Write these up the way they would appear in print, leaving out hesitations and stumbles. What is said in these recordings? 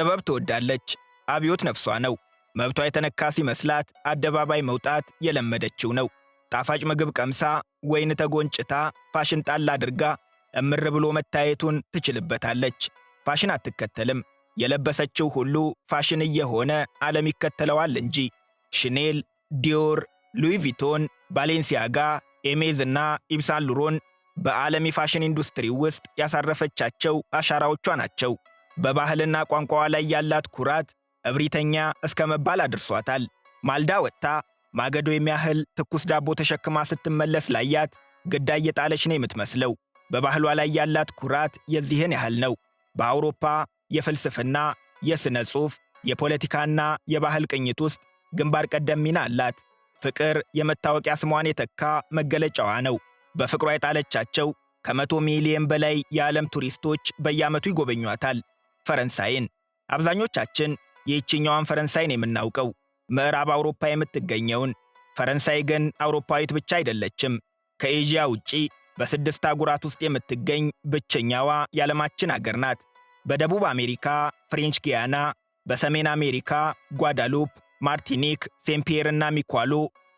ጥበብ ትወዳለች። አብዮት ነፍሷ ነው። መብቷ የተነካ ሲመስላት አደባባይ መውጣት የለመደችው ነው። ጣፋጭ ምግብ ቀምሳ ወይን ተጎንጭታ ፋሽን ጣል አድርጋ እምር ብሎ መታየቱን ትችልበታለች። ፋሽን አትከተልም። የለበሰችው ሁሉ ፋሽን እየሆነ ዓለም ይከተለዋል እንጂ። ሽኔል፣ ዲዮር፣ ሉዊ ቪቶን፣ ባሌንሲያጋ፣ ኤሜዝ እና ኢብሳን ሉሮን በዓለም የፋሽን ኢንዱስትሪ ውስጥ ያሳረፈቻቸው አሻራዎቿ ናቸው። በባህልና ቋንቋዋ ላይ ያላት ኩራት እብሪተኛ እስከ መባል አድርሷታል። ማልዳ ወጥታ ማገዶ የሚያህል ትኩስ ዳቦ ተሸክማ ስትመለስ ላያት ግዳይ የጣለች ነው የምትመስለው። በባህሏ ላይ ያላት ኩራት የዚህን ያህል ነው። በአውሮፓ የፍልስፍና፣ የሥነ ጽሑፍ፣ የፖለቲካና የባህል ቅኝት ውስጥ ግንባር ቀደም ሚና አላት። ፍቅር የመታወቂያ ስሟን የተካ መገለጫዋ ነው። በፍቅሯ የጣለቻቸው ከ100 ሚሊዮን በላይ የዓለም ቱሪስቶች በየዓመቱ ይጎበኟታል ፈረንሳይን። አብዛኞቻችን ይህችኛዋን ፈረንሳይን የምናውቀው ምዕራብ አውሮፓ የምትገኘውን። ፈረንሳይ ግን አውሮፓዊት ብቻ አይደለችም። ከኤዥያ ውጪ በ6 አህጉራት ውስጥ የምትገኝ ብቸኛዋ የዓለማችን አገር ናት። በደቡብ አሜሪካ ፍሬንች ጊያና፣ በሰሜን አሜሪካ ጓዳሉፕ፣ ማርቲኒክ፣ ሴንት ፒየር እና ሚኳሎ፣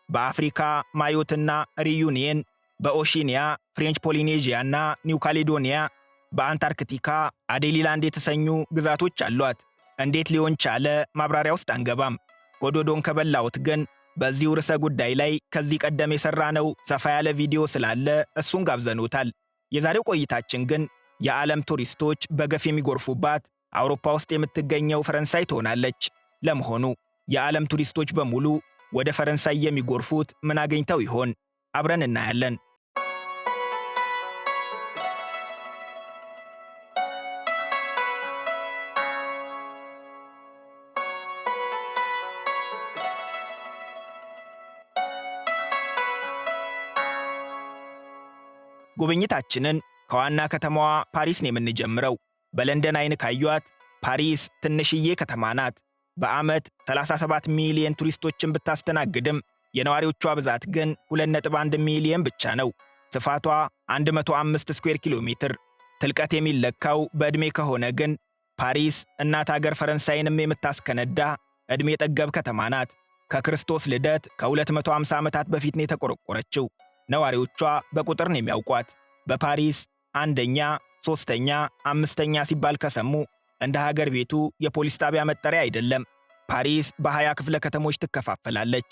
በአፍሪካ ማዮትና ሪዩኒየን፣ በኦሺኒያ ፍሬንች ፖሊኔዥያና ኒው ካሌዶኒያ፣ በአንታርክቲካ አዴሊላንድ የተሰኙ ግዛቶች አሏት። እንዴት ሊሆን ቻለ ማብራሪያ ውስጥ አንገባም። ሆዶዶን ከበላውት ግን በዚሁ ርዕሰ ጉዳይ ላይ ከዚህ ቀደም የሠራነው ሰፋ ያለ ቪዲዮ ስላለ እሱን ጋብዘኖታል። የዛሬው ቆይታችን ግን የዓለም ቱሪስቶች በገፍ የሚጎርፉባት አውሮፓ ውስጥ የምትገኘው ፈረንሳይ ትሆናለች። ለመሆኑ የዓለም ቱሪስቶች በሙሉ ወደ ፈረንሳይ የሚጎርፉት ምን አግኝተው ይሆን? አብረን እናያለን። ጉብኝታችንን ከዋና ከተማዋ ፓሪስ ነው የምንጀምረው። በለንደን አይን ካዩት ፓሪስ ትንሽዬ ከተማ ናት። በዓመት 37 ሚሊዮን ቱሪስቶችን ብታስተናግድም የነዋሪዎቿ ብዛት ግን 2.1 ሚሊዮን ብቻ ነው። ስፋቷ 105 ስኩዌር ኪሎ ሜትር። ትልቀት የሚለካው በዕድሜ ከሆነ ግን ፓሪስ እናት አገር ፈረንሳይንም የምታስከነዳ ዕድሜ ጠገብ ከተማ ናት። ከክርስቶስ ልደት ከ250 ዓመታት በፊት ነው የተቆረቆረችው። ነዋሪዎቿ በቁጥር ነው የሚያውቋት። በፓሪስ አንደኛ፣ ሦስተኛ፣ አምስተኛ ሲባል ከሰሙ እንደ ሀገር ቤቱ የፖሊስ ጣቢያ መጠሪያ አይደለም። ፓሪስ በ20 ክፍለ ከተሞች ትከፋፈላለች።